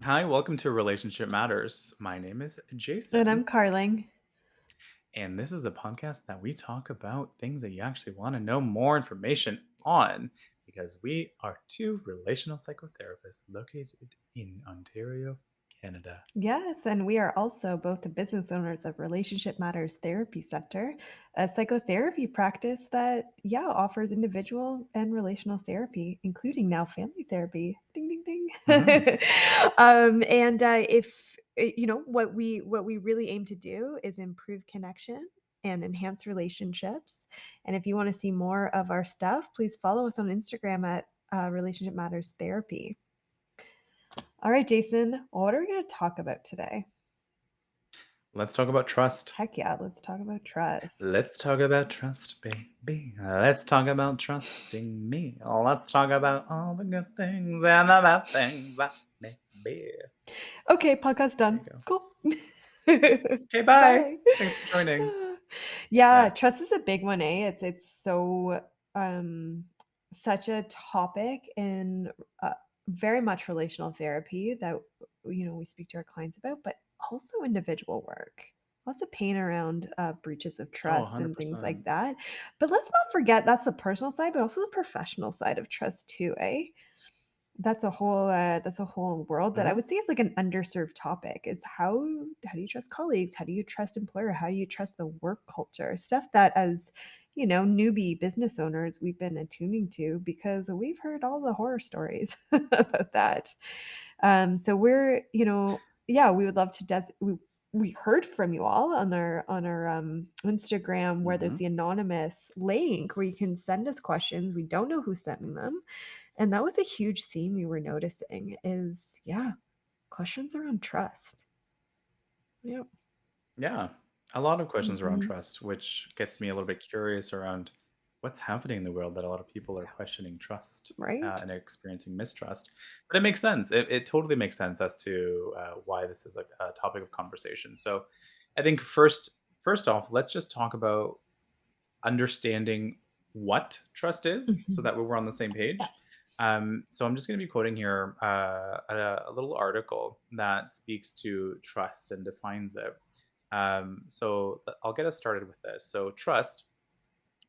Hi, welcome to Relationship Matters. My name is And Jason, I'm Carling. and this is the podcast that we talk about things that you actually want to know more information on because we are two relational psychotherapists located in Ontario, Canada. Yes, and we are also both the business owners of Relationship Matters Therapy Center, a psychotherapy practice that, offers individual and relational therapy, including now family therapy. Ding, ding, ding. Hmm. And if what we really aim to do is improve connection and enhance relationships. And if you want to see more of our stuff, please follow us on Instagram at Relationship Matters Therapy. All right, Jason, what are we going to talk about today? Let's talk about trust. Heck yeah, let's talk about trust. Let's talk about trust, baby. Let's talk about trusting me. Let's talk about all the good things and the bad things that may be. Okay, podcast There done. you go. Cool. Okay, bye. Bye. Thanks for joining. Yeah, Yeah. trust is a big one, eh? It's so um such a topic in very much relational therapy that we speak to our clients about, but also individual work. Lots of pain around breaches of Oh, trust and things like 100%. that. But let's not forget that's the personal side, but also the professional side of trust too, eh? That's a whole world that I Mhm. would say is like an underserved topic is how do you trust colleagues? How do you trust employer? How do you trust the work culture? Stuff that as, newbie business owners we've been attuning to because we've heard all the horror stories about that. So yeah, we would love to we heard from you all on our Instagram where there's Mhm. the anonymous link where you can send us questions. We don't know who's sending them, and that was a huge theme we were noticing is, questions around trust. Yep. Yeah. A lot of questions around Mhm. trust, which gets me a little bit curious around what's happening in the world that a lot of people are questioning trust Right? and experiencing mistrust. But it makes sense. It totally makes sense as to why this is a topic of conversation. So, I think first off, let's just talk about understanding what trust is, so Mhm. that we're on the same Yeah. page. So I'm just going to be quoting here a little article that speaks to trust and defines it. So I'll get us started with this. So trust,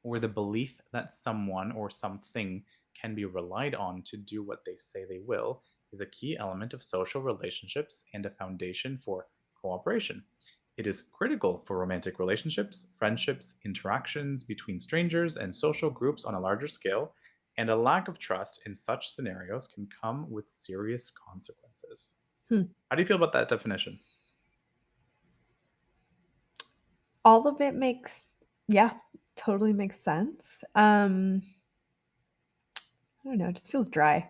or the belief that someone or something can be relied on to do what they say they will, is a key element of social relationships and a foundation for cooperation. It is critical for romantic relationships, friendships, interactions between strangers, and social groups on a larger scale, and a lack of trust in such scenarios can come with serious consequences. Hmm. How do you feel about that definition? All of it makes yeah, totally makes sense. I don't know, it just feels dry.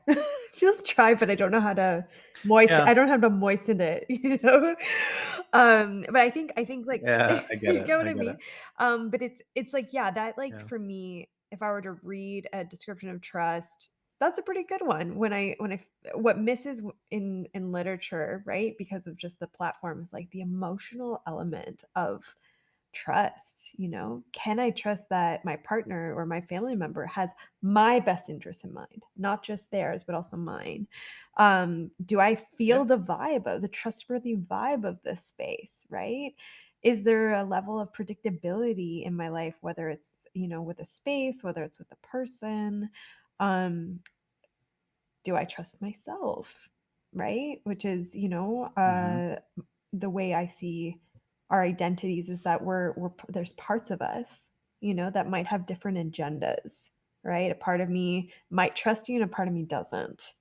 Feels dry, but Yeah, I don't have to moisten it, you know? But I think, like yeah, I get you it. get what I I get mean? it. But it's like, yeah, that, like, Yeah. for me, if I were to read a description of trust, that's a pretty good one. What misses in literature, right? Because of just the platform is, like, the emotional element of trust. Can I trust that my partner or my family member has my best interest in mind, not just theirs but also mine? Do I feel Yeah. the trustworthy vibe of this space, right? Is there a level of predictability in my life, whether it's with a space, whether it's with a person? um do I trust myself, right? Which is, Hmm. the way I see our identities is that there's parts of us, that might have different agendas, right? A part of me might trust you and a part of me doesn't,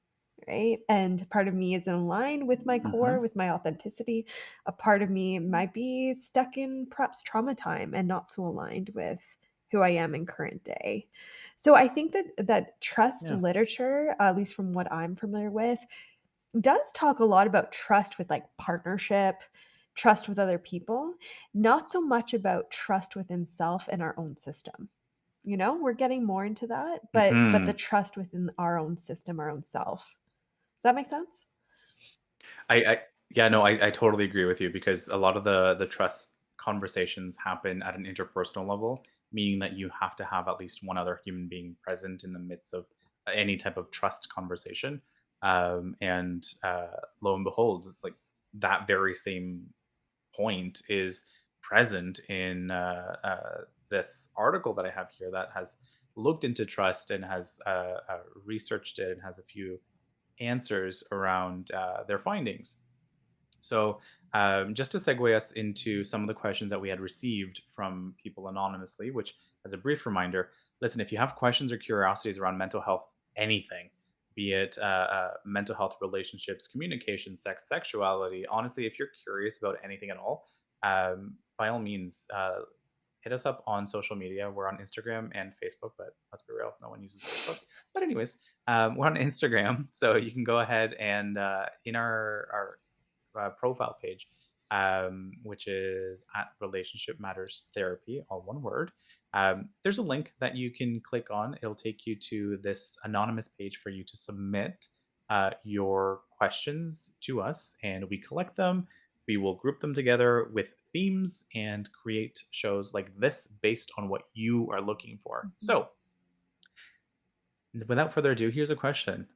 right? And part of me is in line with my core, Hmm. with my authenticity. A part of me might be stuck in perhaps trauma time and not so aligned with who I am in current day. So I think that trust Yeah. literature, at least from what I'm familiar with, does talk a lot about trust with like partnership, trust with other people, not so much about trust within self and our own system. We're getting more into that, but the Hmm. trust within our own system, our own self. Does that make sense? I yeah, no, I totally agree with you because a lot of the trust conversations happen at an interpersonal level, meaning that you have to have at least one other human being present in the midst of any type of trust conversation. And lo and behold, like that very same point is present in this article that I have here that has looked into trust and has researched it and has a few answers around their findings. So, just to segue us into some of the questions that we had received from people anonymously, which, as a brief reminder, listen, if you have questions or curiosities around mental health, anything, be it mental health, relationships, communication, sex, sexuality, honestly, if you're curious about anything at all, by all means, hit us up on social media. We're on Instagram and Facebook, but let's be real, no one uses Facebook. But anyways, we're on Instagram, so you can go ahead and in our profile page, which is at Relationship Matters Therapy, all one word. There's a link that you can click on. It'll take you to this anonymous page for you to submit your questions to us, and we collect them. We will group them together with themes and create shows like this based on what you are looking for. Mhm. So, without further ado, here's a question,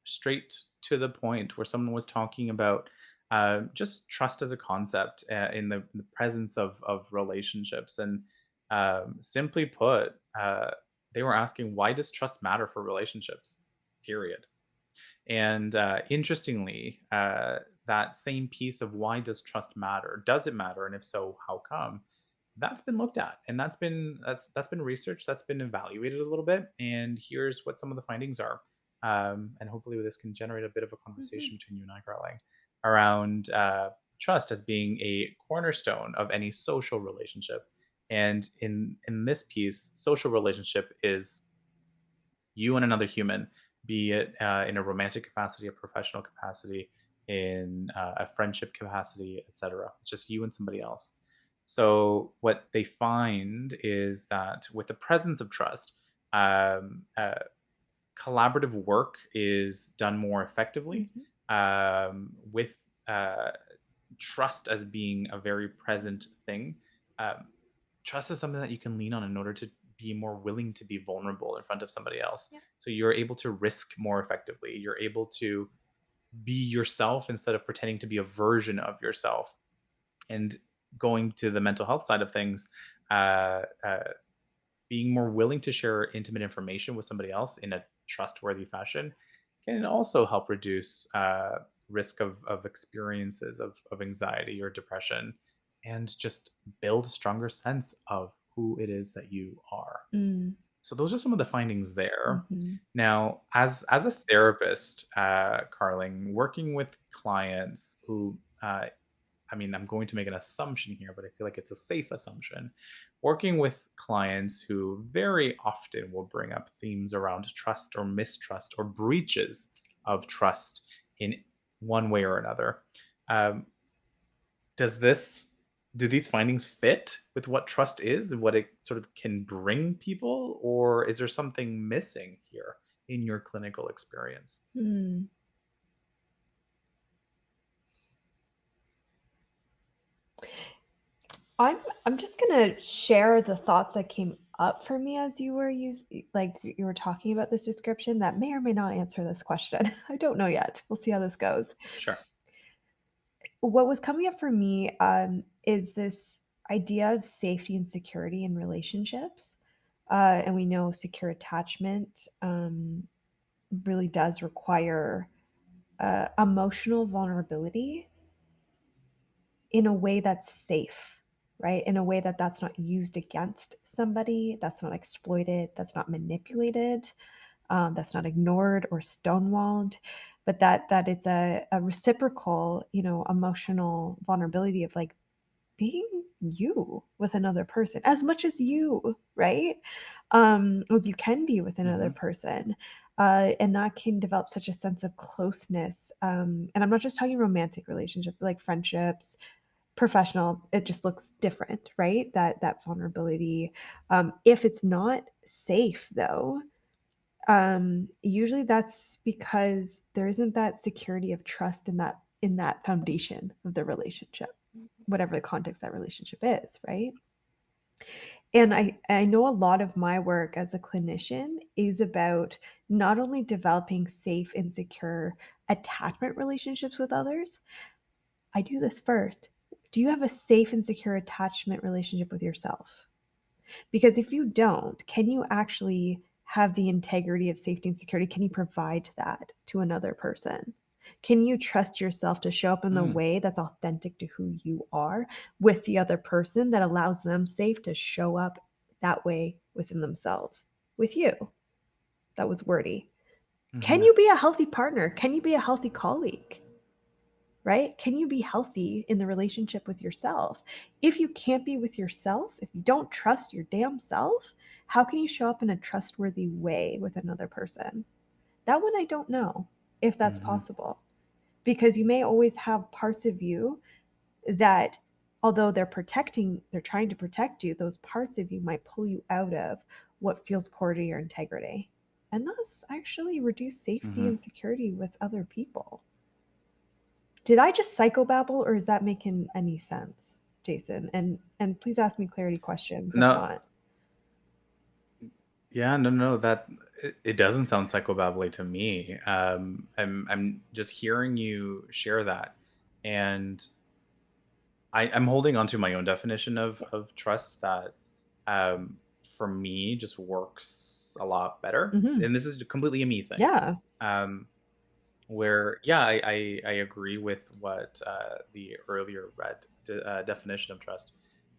straight to the point, where someone was talking about just trust as a concept in the presence of relationships. And simply put, they were asking, why does trust matter for relationships? Period. And interestingly, that same piece of why does trust matter? Does it matter? And if so, how come? That's been looked at, and that's been researched, that's been evaluated a little bit. And here's what some of the findings are. And hopefully, this can generate a bit of a Mhm. conversation between you and I, Carling, around trust as being a cornerstone of any social relationship. And in this piece, social relationship is you and another human, be it in a romantic capacity, a professional capacity, in a friendship capacity, etc. It's just you and somebody else. So what they find is that with the presence of trust, um, uh, collaborative work is done more effectively, Mhm. with trust as being a very present thing. Um, Trust is something that you can lean on in order to be more willing to be vulnerable in front of somebody else. Yeah. So you're able to risk more effectively. You're able to be yourself instead of pretending to be a version of yourself. And going to the mental health side of things, uh, uh, being more willing to share intimate information with somebody else in a trustworthy fashion can also help reduce risk of experiences of anxiety or depression, and just build a stronger sense of who it is that you are. Mm. So those are some of the findings there. Mhm. Now, as a therapist, Carling, working with clients who I mean, I'm going to make an assumption here, but I feel like it's a safe assumption. Working with clients who very often will bring up themes around trust or mistrust or breaches of trust in one way or another. Um, does this do these findings fit with what trust is and what it sort of can bring people, or is there something missing here in your clinical experience? Mm. I'm I'm just gonna share the thoughts that came up for me as you were like you were talking about this description that may or may not answer this question. I don't know yet. We'll see how this goes. Sure. What was coming up for me is this idea of safety and security in relationships. And we know secure attachment really does require emotional vulnerability in a way that's safe, right? In a way that that's not used against somebody, that's not exploited, that's not manipulated, that's not ignored or stonewalled, but that it's a reciprocal, emotional vulnerability of like being you with another person as much as you, right? As you can be with another Hmm. person. And that can develop such a sense of closeness. And I'm not just talking romantic relationships, but like friendships, professional, it just looks different, right? That vulnerability. If it's not safe though, usually that's because there isn't that security of trust in that foundation of the relationship, whatever the context that relationship is, right? And I know a lot of my work as a clinician is about not only developing safe and secure attachment relationships with others. I do this first. Do you have a safe and secure attachment relationship with yourself? Because if you don't, can you actually have the integrity of safety and security? Can you provide that to another person? Can you trust yourself to show up in the Mm, way that's authentic to who you are with the other person that allows them safe to show up that way within themselves with you? That was wordy. Can mhm, you be a healthy partner? Can you be a healthy colleague? Right? Can you be healthy in the relationship with yourself? If you can't be with yourself, if you don't trust your damn self, how can you show up in a trustworthy way with another person? That one I don't know if that's mhm, possible because you may always have parts of you that, although they're trying to protect you, those parts of you might pull you out of what feels core to your integrity and thus actually reduce safety mhm. and security with other people. Did I just psychobabble or is that making any sense, Jason? And please ask me clarity questions if No, not. yeah, no, that it doesn't sound psychobabbly to me. I'm just hearing you share that, and I'm holding on to my own definition of trust that, for me, just works a lot better, Mhm. and this is completely a me thing. Yeah. Um, where yeah, I agree with what the earlier definition of trust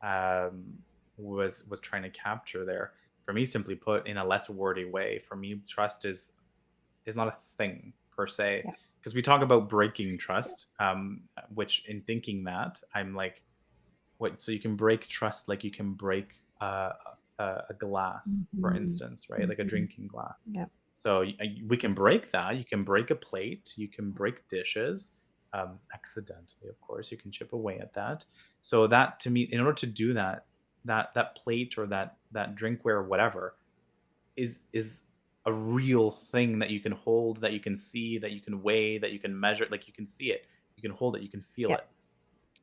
um, was trying to capture there. For me, simply put, in a less wordy way, for me, trust is not a thing per se. Yeah. Because we talk about breaking trust, which in thinking that I'm like, what? So you can break trust like you can break a glass, for Mhm. instance, right? Like a Mhm. drinking glass. Yep. So we can break that. You can break a plate. You can break dishes, accidentally, of course. You can chip away at that. So that to me, in order to do that, that plate or that drinkware, whatever, is a real thing that you can hold, that you can see, that you can weigh, that you can measure. Like you can see it, you can hold it, you can feel it. Yep.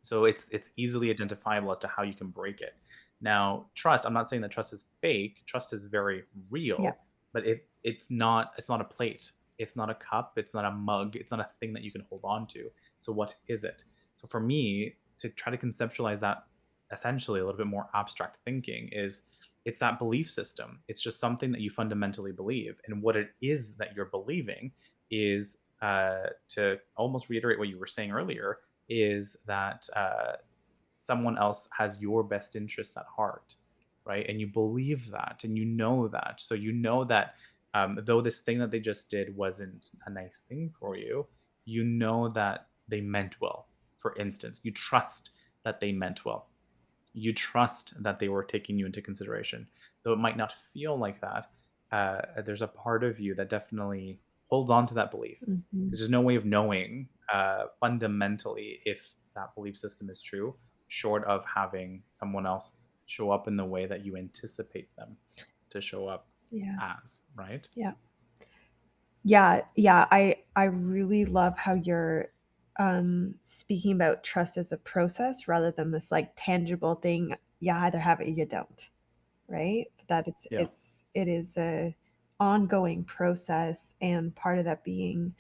So it's easily identifiable as to how you can break it. Now, trust, I'm not saying that trust is fake. Trust is very real, Yep. but it's not a plate. It's not a cup, it's not a mug, it's not a thing that you can hold on to. So what is it? So for me, to try to conceptualize that essentially a little bit more abstract thinking is it's that belief system. It's just something that you fundamentally believe. And what it is that you're believing is to almost reiterate what you were saying earlier, is that someone else has your best interest at heart, right? And you believe that and you know that. So you know that though this thing that they just did wasn't a nice thing for you, you know that they meant well. For instance, you trust that they meant well. You trust that they were taking you into consideration. Though it might not feel like that, there's a part of you that definitely holds on to that belief. Mhm. Because there's no way of knowing fundamentally if that belief system is true, short of having someone else show up in the way that you anticipate them to show up Yeah. as, right? Yeah. Yeah, yeah, I really love how you're, speaking about trust as a process rather than this, like, tangible thing, you either have it or you don't, right? That Yeah. it is a ongoing process and part of that being,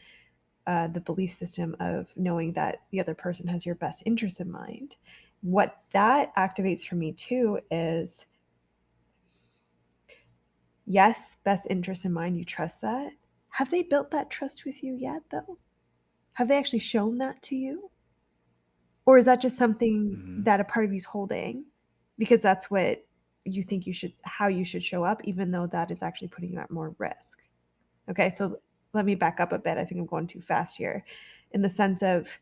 the belief system of knowing that the other person has your best interest in mind. What that activates for me too is, yes, best interest in mind, you trust that. Have they built that trust with you yet, though? Have they actually shown that to you? Or is that just something Hmm. that a part of you's holding because that's what you think you should how you should show up, even though that is actually putting you at more risk? Okay, so let me back up a bit. I think I'm going too fast here in the sense of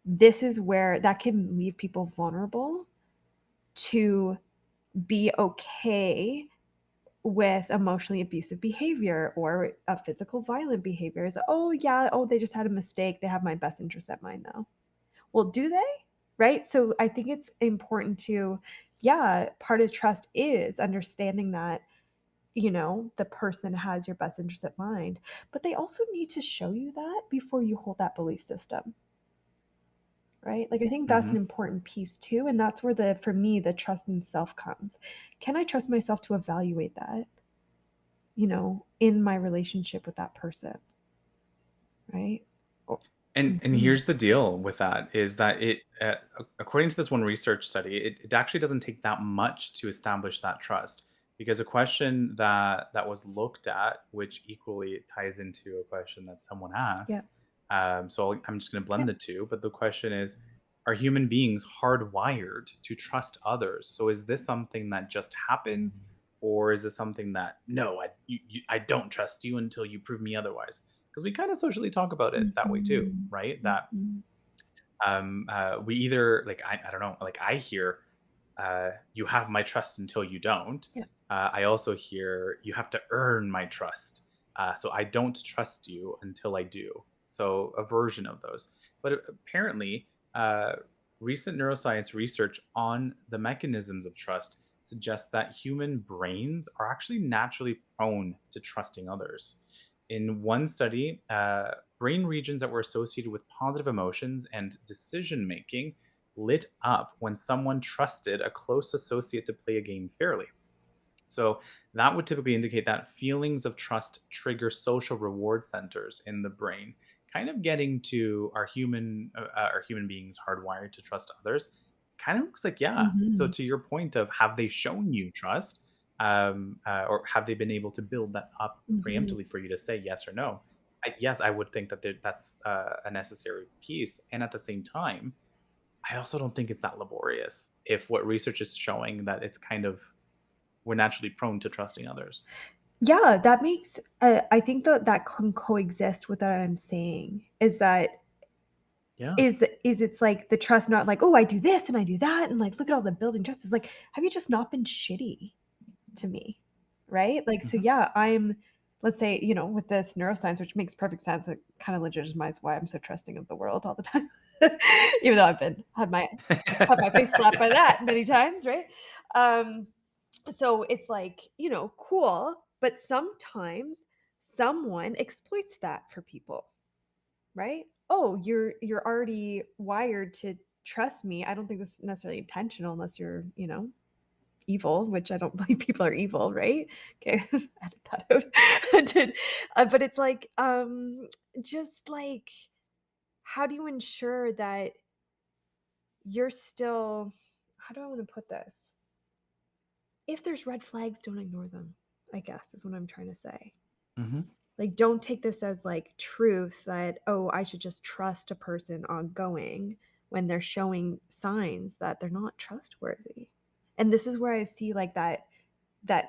this is where that can leave people vulnerable to be okay with emotionally abusive behavior or a physical violent behavior. Is, oh, yeah, oh, they just had a mistake. They have my best interest at mind, though. Well, do they? Right? So I think it's important to, yeah, part of trust is understanding that, the person has your best interest at mind, but they also need to show you that before you hold that belief system. right? Like, I think that's an Mhm. important piece too, and that's where the for me, the trust in self comes. Can I trust myself to evaluate that, in my relationship with that person, right? Or And mhm. here's the deal with that is that according to this one research study, it actually doesn't take that much to establish that trust. Because a question that was looked at, which equally ties into a question that someone Yeah, asked, I'm just going to yeah. blend the two. But the question is, are human beings hardwired to trust others? So is this something that just happens, or is this something that no, I don't trust you until you prove me otherwise? Because we kind of socially talk about it that way too, Mhm. right? That Mhm. we either like I don't know, like I hear you have my trust until you don't. Yeah. I also hear you have to earn my trust. So I don't trust you until I do. So a version of those. But apparently, recent neuroscience research on the mechanisms of trust suggests that human brains are actually naturally prone to trusting others. In one study, brain regions that were associated with positive emotions and decision making lit up when someone trusted a close associate to play a game fairly. So that would typically indicate that feelings of trust trigger social reward centers in the brain, kind of getting to our human beings hardwired to trust others. Kind of looks like yeah. So Mhm. to your point of have they shown you trust, or have they been able to build that up Mhm. preemptively for you to say yes or no? Yes, I would think that that's a necessary piece, and at the same time, I also don't think it's that laborious. If what research is showing that it's kind of we're naturally prone to trusting others. Yeah, that makes I think that that can coexist with what I'm saying, Yeah. is it's like the trust not like, "Oh, I do this and I do that, and, like, look at all the building trust." It's like, "Have you just not been shitty to me?" Right? Like, so Mhm. yeah, let's say, with this neuroscience, which makes perfect sense, it kinda legitimizes why I'm so trusting of the world all the time. Even though I've been had my face slapped by that many times, right? Um, so it's like, cool, but sometimes someone exploits that for people, right? Oh, you're already wired to trust me. I don't think this is necessarily intentional unless you're, evil, which I don't believe people are evil, right? Okay, edit that out. Did but it's like, just like, how do you ensure that you're still how do I wanna put this? If there's red flags, don't ignore them, I guess, is what I'm trying to say. Mhm. Like, don't take this as, like, truth that, "Oh, I should just trust a person ongoing," when they're showing signs that they're not trustworthy. And this is where I see, like,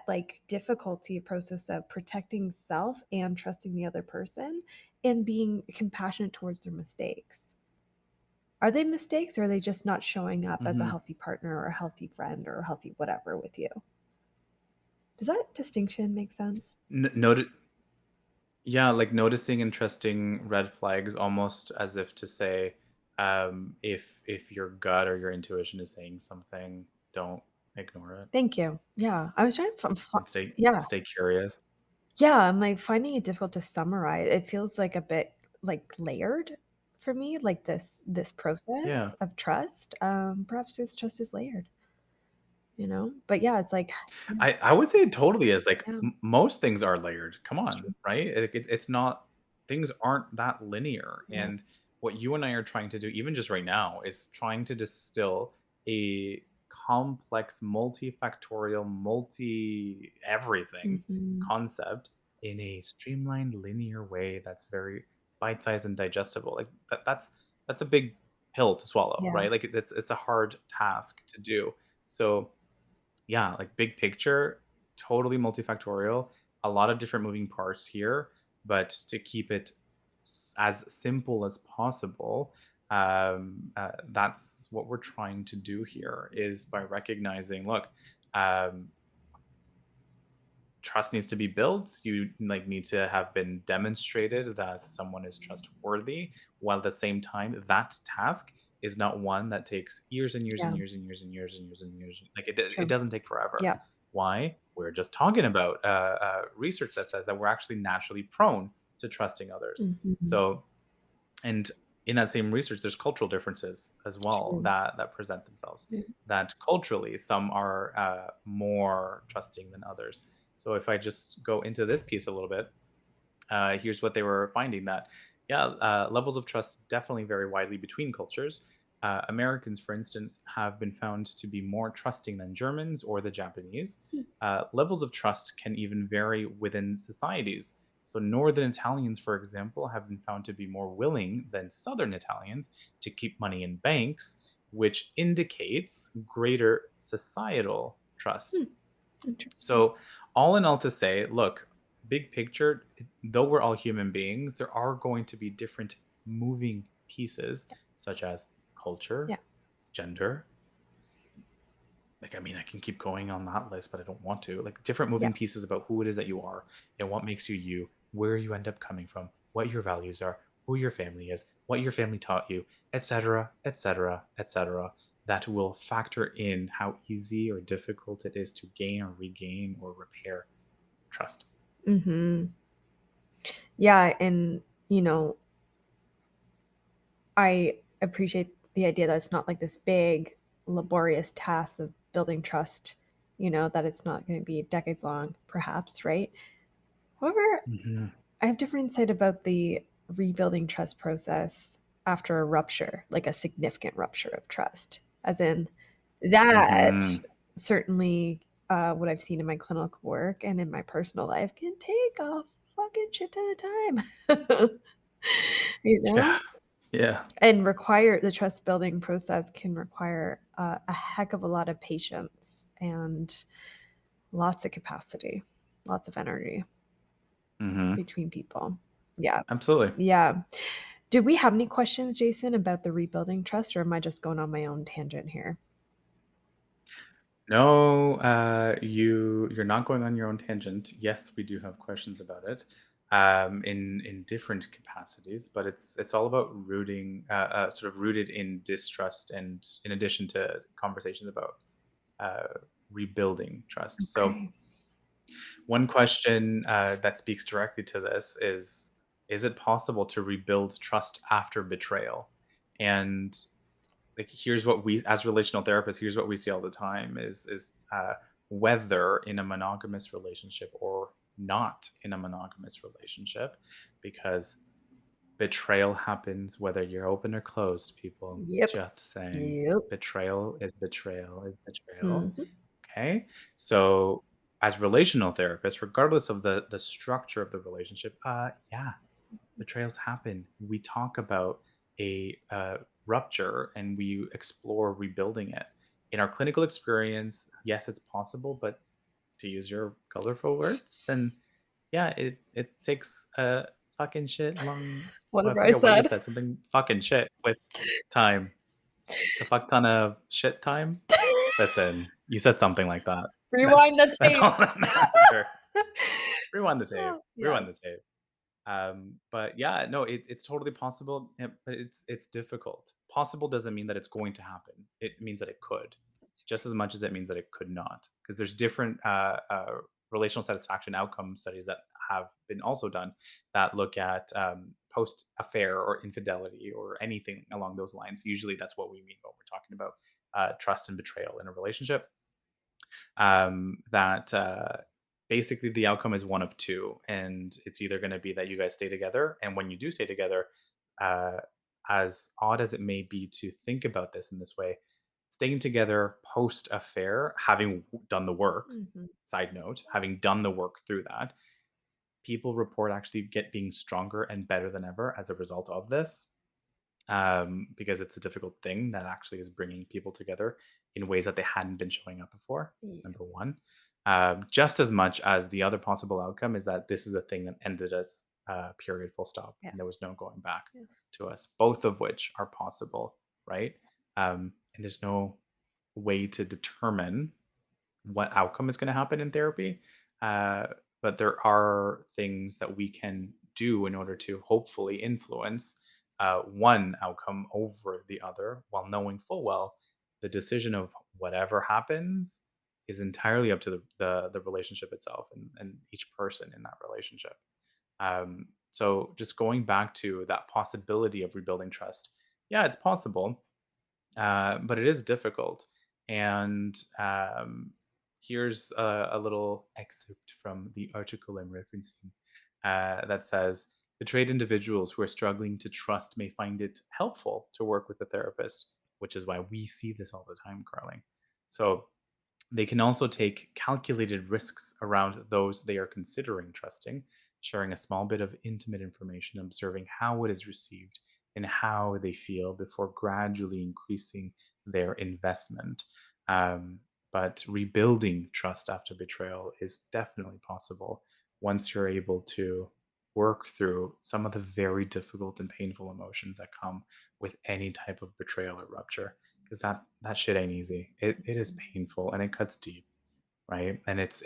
like, difficulty process of protecting self and trusting the other person and being compassionate towards their mistakes. Are they mistakes, or are they just not showing up as a Mhm. healthy partner or a healthy friend or a healthy whatever with you? Does that distinction make sense? Noti Yeah, like noticing and trusting red flags almost as if to say, if your gut or your intuition is saying something, don't ignore it Thank you. Yeah, I was trying to and yeah. stay curious. Yeah, I'm, like, finding it difficult to summarize. It feels, like, a bit, like, layered for me, like, this Yeah. process of trust. Perhaps this trust is layered, you know? But yeah, it's like yeah, I would say it totally is, like, yeah, most things are layered, come it's on, true. right? Like, it's not things aren't that linear, Yeah. and what you and I are trying to do, even just right now, is trying to distill a complex, multifactorial, multi-everything Mhm. concept in a streamlined, linear way that's very bite-sized and digestible, like, that's a big pill to swallow, Yeah. right? Like, it's a hard task to do, so yeah, like big picture, totally multifactorial, a lot of different moving parts here, but to keep it as simple as possible, that's what we're trying to do here is by recognizing, look, um, trust needs to be built. You like need to have been demonstrated that someone is trustworthy, while at the same time, that task is not one that takes years and years and Yeah, years and years and years and years and years. Like it's it true. doesn't take forever. Yeah. Why? We're just talking about research that says that we're actually naturally prone to trusting others. Mhm. So, and in that same research, there's cultural differences as well True. that present themselves. Yeah. That culturally, some are more trusting than others. So if I just go into this piece a little bit, here's what they were finding that, yeah, levels of trust definitely vary widely between cultures. Americans, for instance, have been found to be more trusting than Germans or the Japanese. Hmm, Levels of trust can even vary within societies. So, Northern Italians, for example, have been found to be more willing than Southern Italians to keep money in banks, which indicates greater societal trust. hmm, interesting. So, all in all, to say, look, big picture, though we're all human beings, there are going to be different moving pieces, Yeah. such as culture, Yeah. gender. s- Like, I mean, I can keep going on that list, but I don't want to. Like, different Yeah. moving pieces about who it is that you are and what makes you you, where you end up coming from, what your values are, who your family is, what your family taught you, etc., etc., etc. That will factor in how easy or difficult it is to gain or regain or repair trust. Mhm. Yeah, and, I appreciate the idea that it's not like this big, laborious task of building trust, that it's not gonna be decades long, perhaps, right? However, Mhm. I have different insight about the rebuilding trust process after a rupture, like a significant rupture of trust. As in, that Mhm. certainly, what I've seen in my clinical work and in my personal life can take a fucking shit ton of time. You Yeah. know? Yeah. And require the trust building process can require a heck of a lot of patience and lots of capacity, lots of energy Mhm. between people. Yeah. Absolutely. Yeah. Do we have any questions, Jason, about the rebuilding trust, or am I just going on my own tangent here? No, you're not going on your own tangent. Yes, we do have questions about it, in different capacities, but it's all about sort of rooted in distrust, and in addition to conversations about uh, rebuilding trust. So, Okay. one question that speaks directly to this is it possible to rebuild trust after betrayal? And like, here's what we as relational therapists, here's what we see all the time is whether in a monogamous relationship or not in a monogamous relationship, because betrayal happens whether you're open or closed, people. Yep. Just saying. Yep. Betrayal is betrayal is betrayal. Mhm. Okay. So as relational therapists, regardless of the structure of the relationship, yeah, betrayals happen. We talk about a rupture and we explore rebuilding it. In our clinical experience, yes, it's possible, but to use your colorful words, then yeah, it takes a fucking shit long. Well, I Whatever I forget what you said. said. Something fucking shit with time. It's a fuck ton of shit time. Listen, you said something like that. That's Rewind the that's tape. all that matters. Rewind the tape. Oh, Rewind the yes. tape. But yeah, no, it's totally possible, but it's difficult. Possible doesn't mean that it's going to happen. It means that it could, That's just as much as it means that it could not. Because there's different relational satisfaction outcome studies that have been also done that look at post affair or infidelity or anything along those lines. Usually, that's what we mean when we're talking about trust and betrayal in a relationship. That basically the outcome is one of two, and it's either going to be that you guys stay together, and when you do stay together, uh, as odd as it may be to think about this in this way, staying together post affair, having done the work. Mhm. Side note, having done the work through that, people report actually get being stronger and better than ever as a result of this, because it's a difficult thing that actually is bringing people together in ways that they hadn't been showing up before. Yeah. Number one, just as much as the other possible outcome is that this is the thing that ended us. Period. Full stop. And there Yes. was no going back Yes. to us. Both of which are possible, right? And there's no way to determine what outcome is going to happen in therapy. Uh, but there are things that we can do in order to hopefully influence one outcome over the other, while knowing full well the decision of whatever happens is entirely up to the relationship itself, and each person in that relationship. So just going back to that possibility of rebuilding trust, yeah, it's possible, but it is difficult. And here's a little excerpt from the article I'm referencing that says betrayed individuals who are struggling to trust may find it helpful to work with a therapist, which is why we see this all the time, Carling. So they can also take calculated risks around those they are considering trusting, sharing a small bit of intimate information, observing how it is received and how they feel before gradually increasing their investment. Um, but rebuilding trust after betrayal is definitely possible once you're able to work through some of the very difficult and painful emotions that come with any type of betrayal or rupture, because that shit ain't easy. It is painful and it cuts deep, right? And it's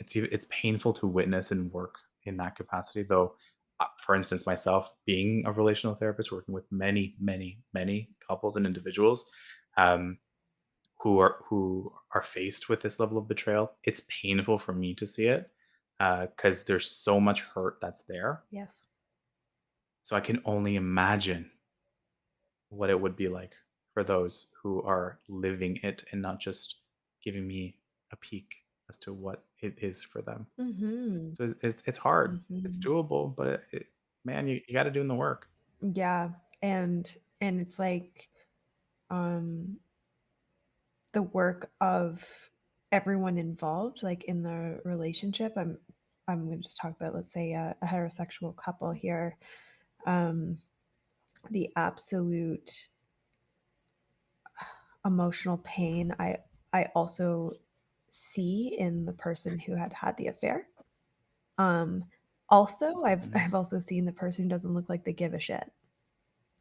painful to witness and work in that capacity. Though, for instance, myself being a relational therapist, working with many, many, many couples and individuals um, who are faced with this level of betrayal, it's painful for me to see it because there's so much hurt that's there. Yes. So I can only imagine what it would be like for those who are living it and not just giving me a peek as to what it is for them. Mhm. So it's hard. It's Mhm. doable, but man, you got to do in the work. Yeah, and it's like, um, the work of everyone involved, like, in the relationship. I'm gonna just talk about, let's say, a heterosexual couple here. Um, the absolute emotional pain I also see in the person who had the affair. Um, Also, Mhm. I've also seen the person who doesn't look like they give a shit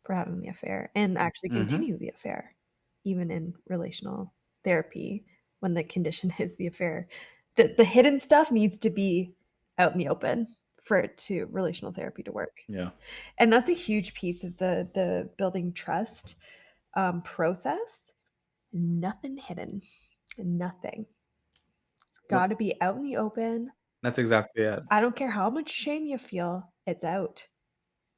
for having the affair and actually Mhm. continue the affair, even in relational therapy when the condition is the affair. The hidden stuff needs to be out in the open for it to relational therapy to work. Yeah. And that's a huge piece of the building trust, process. Nothing hidden, nothing. It's Yep. gotta be out in the open. That's exactly it. I don't care how much shame you feel, it's out.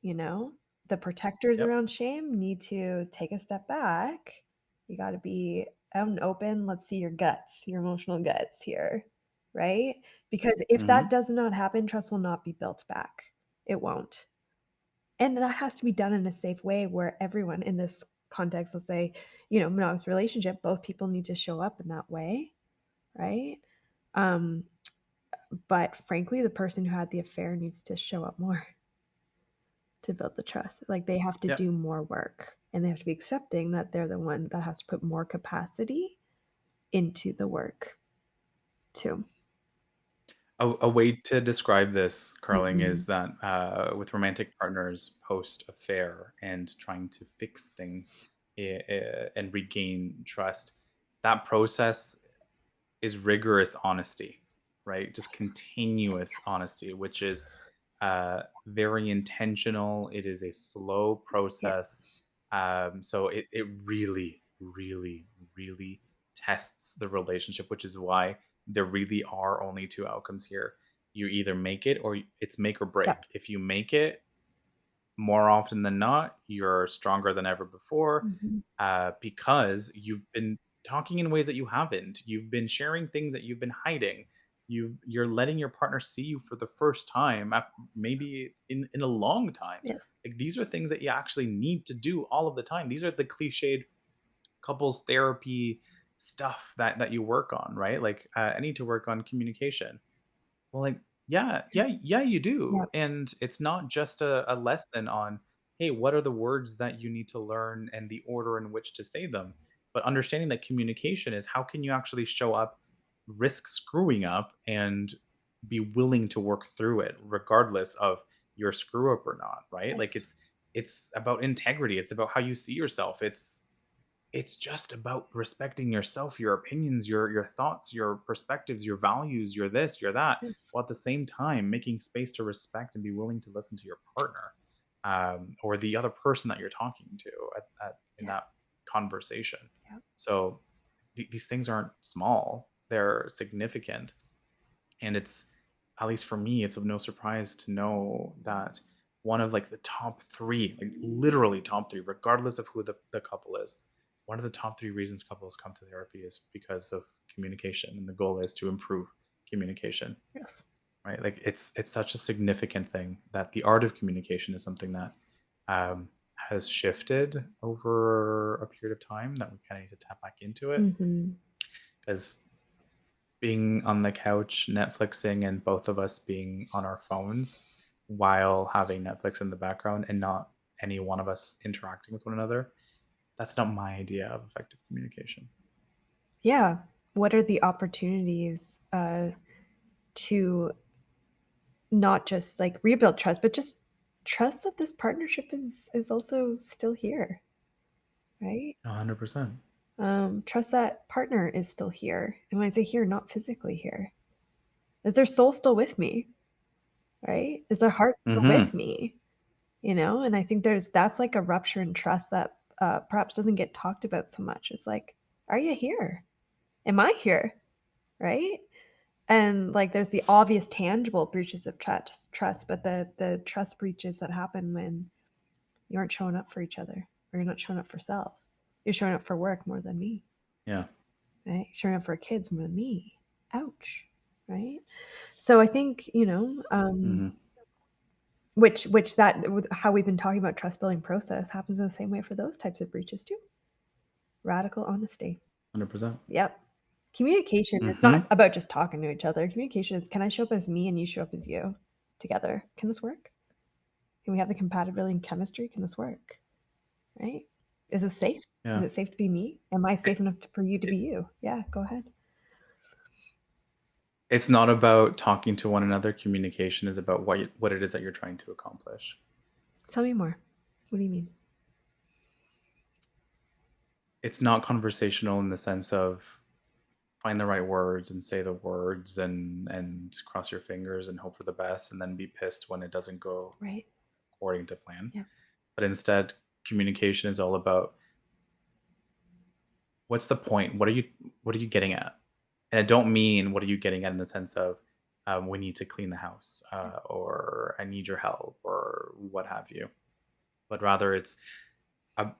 You know? The protectors Yep. around shame need to take a step back. You gotta be out and open. Let's see your guts, your emotional guts here, right? Because if that Mhm. does not happen, trust will not be built back. It won't. And that has to be done in a safe way where everyone in this context, let's say, monogamous relationship, both people need to show up in that way, right? Um, but frankly, the person who had the affair needs to show up more. To build the trust. Like, they have to Yep. do more work, and they have to be accepting that they're the one that has to put more capacity into the work too. A way to describe this, Carling, is Mhm. that with romantic partners post affair and trying to fix things and regain trust, that process is rigorous honesty, right? Just Yes. continuous Yes. honesty, which is very intentional. It is a slow Yep. process. So it really, really, really tests the relationship, which is why there really are only two outcomes here. You either make it or it's make or break. Yep. If you make it, more often than not, you're stronger than ever before Mhm. because you've been talking in ways that you haven't. You've been sharing things that you've been hiding. You're letting your partner see you for the first time, Yes. maybe in a long time. Yes. Like these are things that you actually need to do all of the time. These are the cliched couples therapy stuff that you work on, right? Like I need to work on communication. Well, like, yeah, yeah, yeah, you do. Yep. And it's not just a lesson on, hey, what are the words that you need to learn and the order in which to say them? But understanding that communication is how can you actually show up, risk screwing up, and be willing to work through it, regardless of your screw up or not, right? Like Yes. it's about integrity. It's about how you see yourself. It's just about respecting yourself, your opinions, your thoughts, your perspectives, your values, your this, your that, Yes. while at the same time making space to respect and be willing to listen to your partner or the other person that you're talking to in Yeah. that conversation. Yep. So these things aren't small; they're significant, and it's at least for me, it's of no surprise to know that one of like the top three, like literally top three, regardless of who the couple is. One of the top three reasons couples come to therapy is because of communication, and the goal is to improve communication. Yes. Right? Like it's such a significant thing that the art of communication is something that has shifted over a period of time that we kind of need to tap back into it Mhm. because being on the couch Netflixing and both of us being on our phones while having Netflix in the background and not any one of us interacting with one another, that's not my idea of effective communication. Yeah. What are the opportunities, to not just, like, rebuild trust, but just trust that this partnership is also still here, right? 100%. Trust that partner is still here, and when I say here, not physically here. Is their soul still with me, right? Is their heart still with Mhm. me, you know? And I think that's, like, a rupture in trust that, perhaps doesn't get talked about so much. It's like, "Are you here? Am I here?" Right? And, like, there's the obvious tangible breaches of trust, but the trust breaches that happen when you aren't showing up for each other or you're not showing up for self. You're showing up for work more than me, Yeah. right? Showing up for kids more than me. Ouch, right? So I think, Mhm. which that with how we've been talking about trust building process happens in the same way for those types of breaches too. Radical honesty. 100%. Yep. Communication is not Mhm. about just talking to each other. Communication is, can I show up as me and you show up as you together? Can this work? Can we have the compatibility and chemistry? Can this work? Right? Is this safe? Is Yeah. it safe to be me? Am I It safe enough for you to it be you? Yeah, go ahead. it's not about talking to one another, communication is about what it is that you're trying to accomplish. Tell me more. What do you mean? It's not conversational in the sense of find the right words and say the words and cross your fingers and hope for the best and then be pissed when it doesn't go Right? according to plan. Yeah. But instead, communication is all about what's the point? What are you getting at? And I don't mean what are you getting at in the sense of we need to clean the house or I need your help or what have you. But rather, it's uh,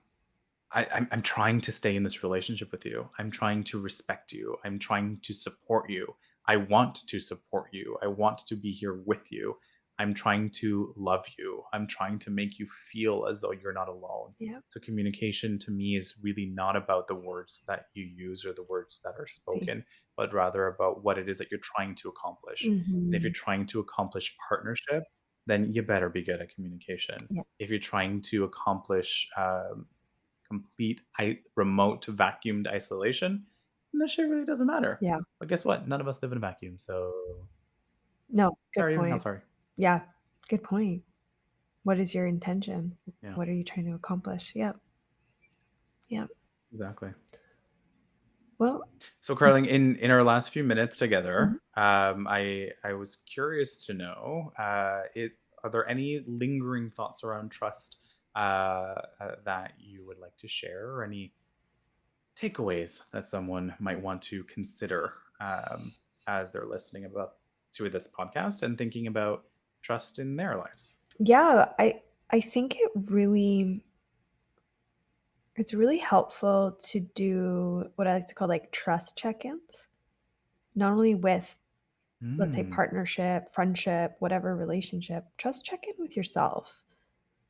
I'm trying to stay in this relationship with you. I'm trying to respect you. I'm trying to support you. I want to support you. I want to be here with you. I'm trying to love you. I'm trying to make you feel as though you're not alone. Yeah. So communication to me is really not about the words that you use or the words that are See. spoken, but rather about what it is that you're trying to accomplish. And if you're Mhm. trying to accomplish partnership, then you better be good at communication. Yeah. If you're trying to accomplish complete remote vacuumed isolation, and that shit really doesn't matter. Yeah. But guess what? None of us live in a vacuum, so No, good sorry, not point. sorry. Yeah, good point. What is your intention? Yeah, What are you trying to accomplish? Yep. Yep. exactly. Well, So, Carling, in our last few minutes mhm. together, I was curious to know, are there any lingering thoughts around trust that you would like to share, or any takeaways that someone might want to consider as they're listening about to this podcast and thinking about trust in their lives? Yeah, I think it's really helpful to do what I like to call, like, trust check-ins, not only with, let's say, Mm. partnership, friendship, whatever relationship, just check in with yourself,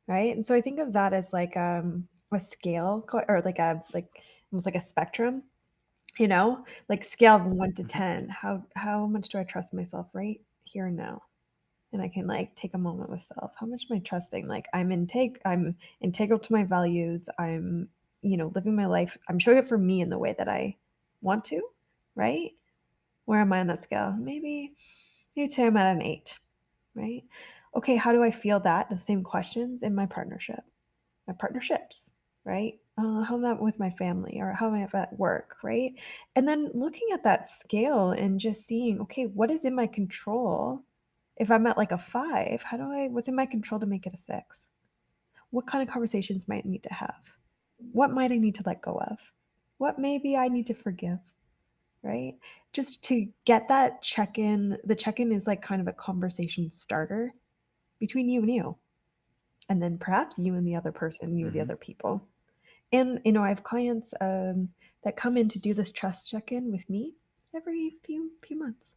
right? And so I think of that as like, a scale or like almost like a spectrum, like scale of 1 to Mhm. 10. How much do I trust myself right here and now? And I can, like, take a moment with self. How much am I trusting? Like, I'm integral to my values. I'm, living my life. I'm showing up for me in the way that I want to, right? Where am I on that scale? Maybe today I'm at an 8, right? Okay, how do I feel that? The same questions in my partnership, my partnerships, right? How am I with my family or how am I at work, right? And then looking at that scale and just seeing, okay, what is in my control? If I'm at like a 5, what's in my control to make it a 6? What kind of conversations might I need to have? What might I need to let go of? What maybe I need to forgive? Right? Just to get that check-in. The check-in is like kind of a conversation starter between you and you, and then perhaps you and the other person, you and the Hmm. other people. And, I have clients, that come in to do this trust check-in with me every few months,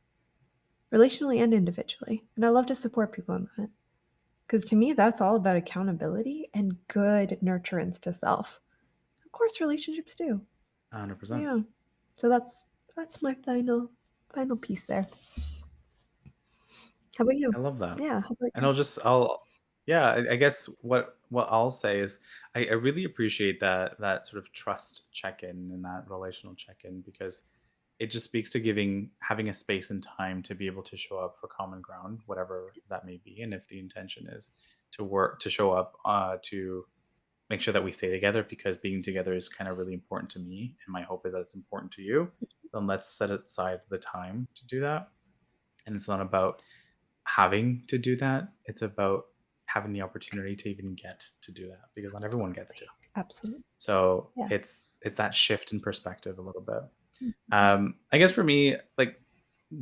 relationally and individually, and I love to support people in that, because to me, that's all about accountability and good nurturance to self. Of course, relationships do. 100%. Yeah. So that's my final piece there. How about you? I love that. Yeah, how about And you? yeah, I guess what I'll say is I really appreciate that sort of trust check-in and that relational check-in because it just speaks to having a space and time to be able to show up for common ground, whatever that may be. And if the intention is to show up to make sure that we stay together because being together is kind of really important to me, and my hope is that it's important to you, then let's set aside the time to do that. And it's not about having to do that. It's about having the opportunity to even get to do that because not everyone gets to. Absolutely. Absolutely. So Yeah. it's that shift in perspective a little bit. Mhm. I guess for me, like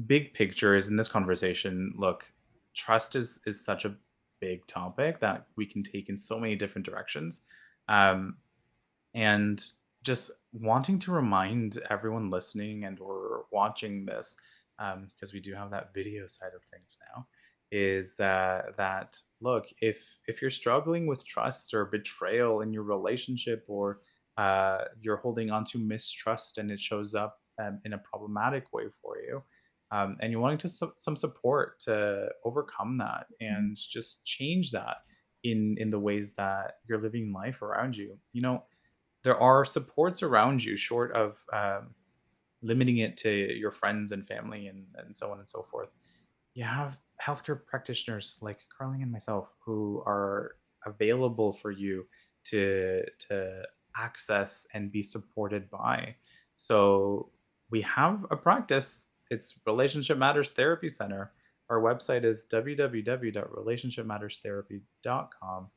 big picture is in this conversation. Look, trust is such a big topic that we can take in so many different directions. Um, and just wanting to remind everyone listening and or watching this, because we do have that video side of things now, is that look, if you're struggling with trust or betrayal in your relationship, or you're holding on to mistrust and it shows up in a problematic way for you, and you're wanting some support to overcome that Mhm. and just change that in the ways that you're living life around you, there are supports around you short of limiting it to your friends and family and so on and so forth. You have healthcare practitioners like Carling and myself who are available for you to access and be supported by. So we have a practice. It's Relationship Matters Therapy Center. Our website is www.relationshipmatterstherapy.com.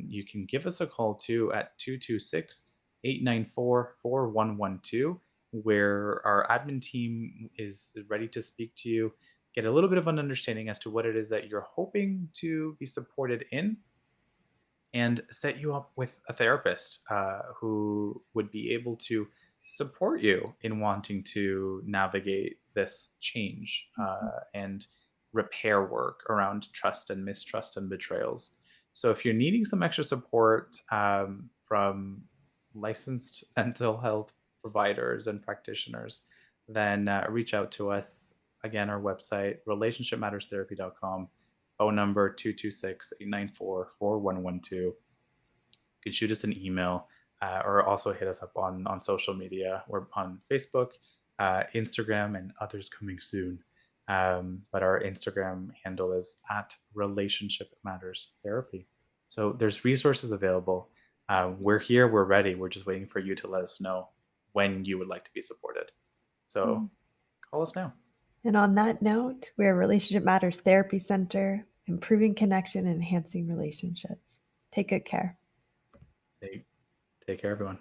You can give us a call too at 226-894-4112, where our admin team is ready to speak to you, get a little bit of an understanding as to what it is that you're hoping to be supported in, and set you up with a therapist who would be able to support you in wanting to navigate this change Mhm. and repair work around trust and mistrust and betrayals. So, if you're needing some extra support from licensed mental health providers and practitioners, then reach out to us. Again, our website, relationshipmatterstherapy.com, phone number 226-894-4112. You can shoot us an email, or also hit us up on social media. We're on Facebook, Instagram, and others coming soon. But our Instagram handle is at Relationship Matters Therapy. So there's resources available. We're here, we're ready. We're just waiting for you to let us know when you would like to be supported. So Mhm. call us now. And on that note, we're Relationship Matters Therapy Center, improving connection and enhancing relationships. Take good care. Take care, everyone.